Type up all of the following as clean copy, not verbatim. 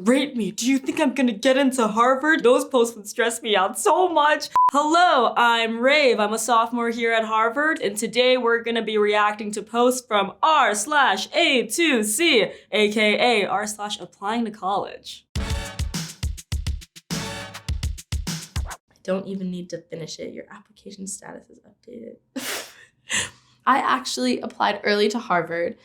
Rate me. Do you think I'm gonna get into Harvard? Those posts would stress me out so much. Hello, I'm Rave. I'm a sophomore here at Harvard, and today we're gonna be reacting to posts from r/A2C, aka r/ApplyingToCollege. Don't even need to finish it. Your application status is updated. I actually applied early to Harvard.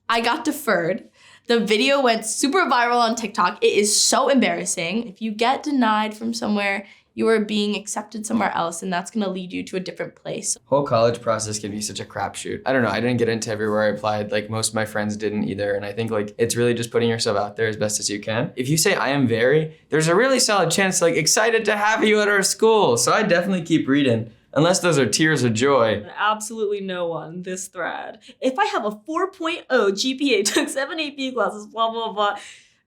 I got deferred. The video went super viral on TikTok. It is so embarrassing. If you get denied from somewhere, you are being accepted somewhere else, and that's gonna lead you to a different place. Whole college process can be such a crapshoot. I don't know, I didn't get into everywhere I applied, like most of my friends didn't either, and I think like it's really just putting yourself out there as best as you can. If you say I am very, there's a really solid chance like excited to have you at our school, so I definitely keep reading. Unless those are tears of joy. Absolutely no one, this thread. If I have a 4.0 GPA, took 7 AP classes, blah, blah, blah,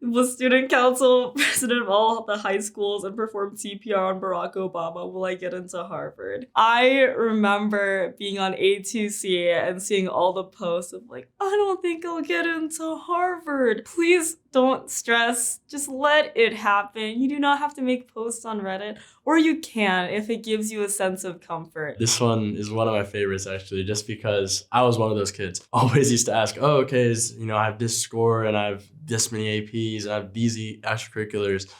was student council president of all the high schools and performed CPR on Barack Obama, will I get into Harvard? I remember being on A2C and seeing all the posts of like, I don't think I'll get into Harvard. Please don't stress, just let it happen. You do not have to make posts on Reddit, or you can if it gives you a sense of comfort. This one is one of my favorites actually, just because I was one of those kids. Always used to ask, oh, okay, I have this score and I have this many APs and I have these extracurriculars.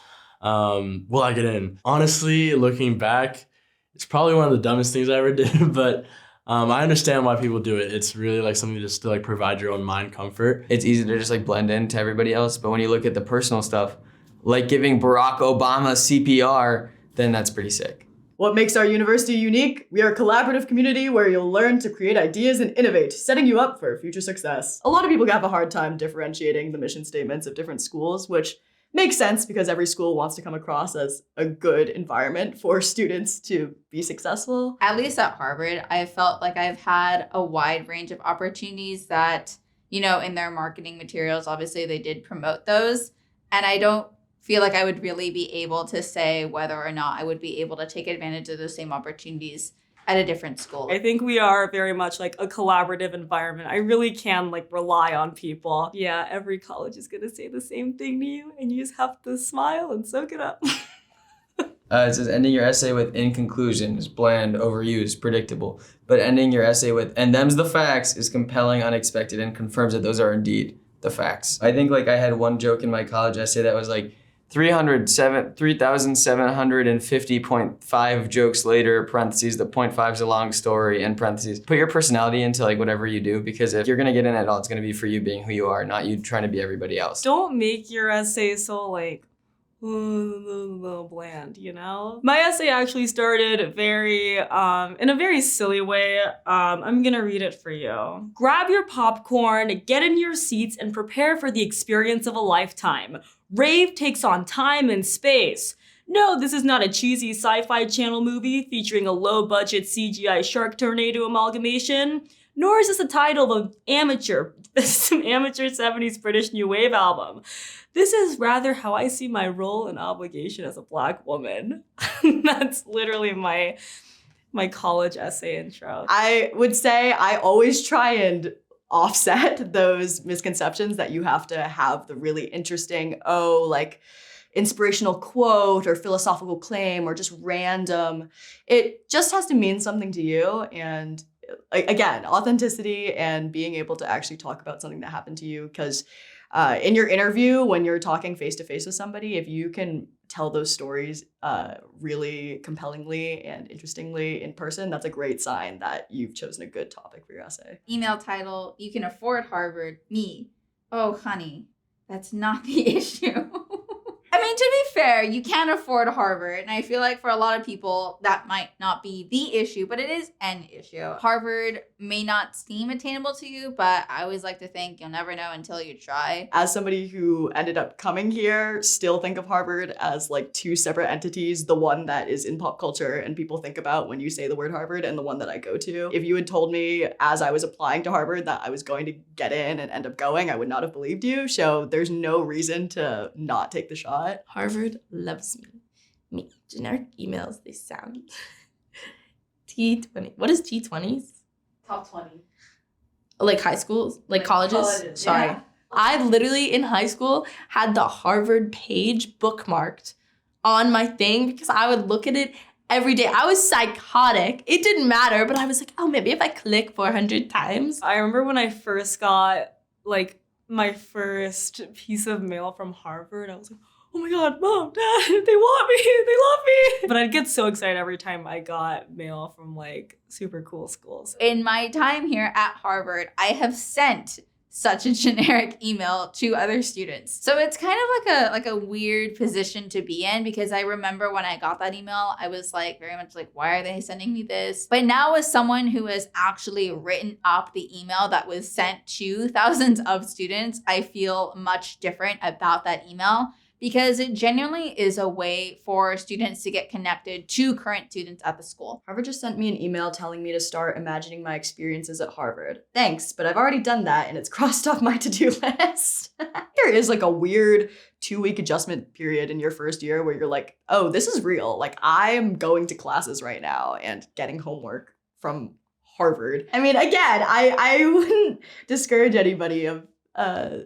Will I get in? Honestly, looking back, it's probably one of the dumbest things I ever did, but I understand why people do it. It's really like something just to like provide your own mind comfort. It's easy to just like blend into everybody else, but when you look at the personal stuff, like giving Barack Obama CPR, then that's pretty sick. What makes our university unique? We are a collaborative community where you'll learn to create ideas and innovate, setting you up for future success. A lot of people have a hard time differentiating the mission statements of different schools, which makes sense because every school wants to come across as a good environment for students to be successful. At least at Harvard, I felt like I've had a wide range of opportunities that, in their marketing materials, obviously they did promote those. And I don't feel like I would really be able to say whether or not I would be able to take advantage of those same opportunities at a different school. I think we are very much like a collaborative environment. I really can like rely on people. Yeah, every college is gonna say the same thing to you and you just have to smile and soak it up. It says ending your essay with in conclusion is bland, overused, predictable. But ending your essay with and them's the facts is compelling, unexpected, and confirms that those are indeed the facts. I think like I had one joke in my college essay that was like 3,750.5 jokes later, parentheses, the 0.5 is a long story, and parentheses. Put your personality into like whatever you do, because if you're gonna get in at all, it's gonna be for you being who you are, not you trying to be everybody else. Don't make your essay so like, bland, My essay actually started in a very silly way. I'm gonna read it for you. Grab your popcorn, get in your seats, and prepare for the experience of a lifetime. Rave takes on time and space. No, this is not a cheesy sci-fi channel movie featuring a low-budget CGI shark tornado amalgamation, nor is this the title of an amateur 70s British New Wave album. This is rather how I see my role and obligation as a Black woman. That's literally my college essay intro. I would say I always try and offset those misconceptions that you have to have the really interesting, inspirational quote or philosophical claim or just random. It just has to mean something to you. And again, authenticity and being able to actually talk about something that happened to you. Because in your interview, when you're talking face to face with somebody, if you can tell those stories really compellingly and interestingly in person, that's a great sign that you've chosen a good topic for your essay. Email title, you can afford Harvard. Me, oh honey, that's not the issue. I mean, to be fair, you can afford Harvard, and I feel like for a lot of people, that might not be the issue, but it is an issue. Harvard may not seem attainable to you, but I always like to think you'll never know until you try. As somebody who ended up coming here, still think of Harvard as like two separate entities, the one that is in pop culture and people think about when you say the word Harvard and the one that I go to. If you had told me as I was applying to Harvard that I was going to get in and end up going, I would not have believed you. So there's no reason to not take the shot. Harvard loves me. Me. Generic emails, they sound. T20. What is T20s? Top 20. Like high schools? Like colleges? Sorry. Yeah. I literally in high school had the Harvard page bookmarked on my thing because I would look at it every day. I was psychotic. It didn't matter, but I was like, oh, maybe if I click 400 times. I remember when I first got like my first piece of mail from Harvard, I was like, oh my God, Mom, Dad, they want me, they love me. But I'd get so excited every time I got mail from like super cool schools. In my time here at Harvard, I have sent such a generic email to other students. So it's kind of like a weird position to be in, because I remember when I got that email, I was like very much like, why are they sending me this? But now as someone who has actually written up the email that was sent to thousands of students, I feel much different about that email, because it genuinely is a way for students to get connected to current students at the school. Harvard just sent me an email telling me to start imagining my experiences at Harvard. Thanks, but I've already done that and it's crossed off my to-do list. There is like a weird 2-week adjustment period in your first year where you're like, oh, this is real. Like, I'm going to classes right now and getting homework from Harvard. I mean, again, I wouldn't discourage anybody of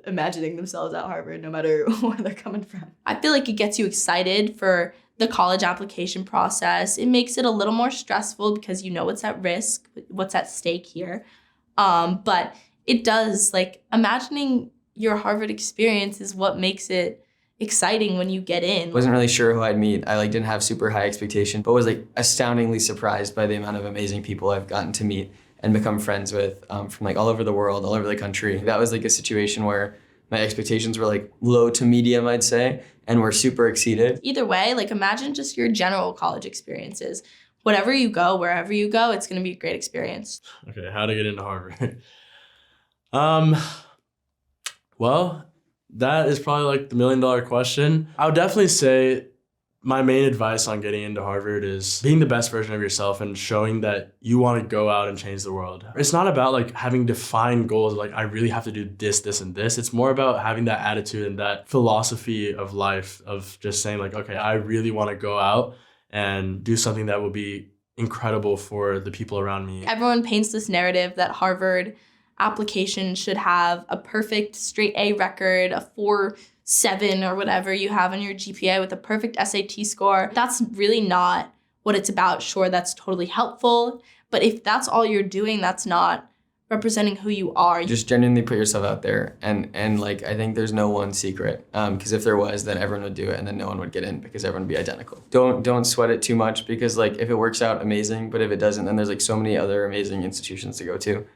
imagining themselves at Harvard, no matter where they're coming from. I feel like it gets you excited for the college application process. It makes it a little more stressful because you know what's at risk, what's at stake here. But it does, like, imagining your Harvard experience is what makes it exciting when you get in. Wasn't really sure who I'd meet. I like didn't have super high expectation, but was like astoundingly surprised by the amount of amazing people I've gotten to meet and become friends with from like all over the world, all over the country. That was like a situation where my expectations were like low to medium, I'd say, and were super exceeded. Either way, like imagine just your general college experiences. Whatever you go, wherever you go, it's gonna be a great experience. Okay, how to get into Harvard. Well, that is probably like the $1 million question. I would definitely say my main advice on getting into Harvard is being the best version of yourself and showing that you want to go out and change the world. It's not about like having defined goals, like I really have to do this, this, and this. It's more about having that attitude and that philosophy of life of just saying like, okay, I really want to go out and do something that will be incredible for the people around me. Everyone paints this narrative that Harvard application should have a perfect straight A record, a 4.7 or whatever you have on your GPA with a perfect SAT score. That's really not what it's about. Sure, that's totally helpful, but if that's all you're doing, that's not representing who you are. Just genuinely put yourself out there, and like I think there's no one secret, because if there was, then everyone would do it, and then no one would get in because everyone would be identical. Don't sweat it too much, because like if it works out, amazing, but if it doesn't, then there's like so many other amazing institutions to go to.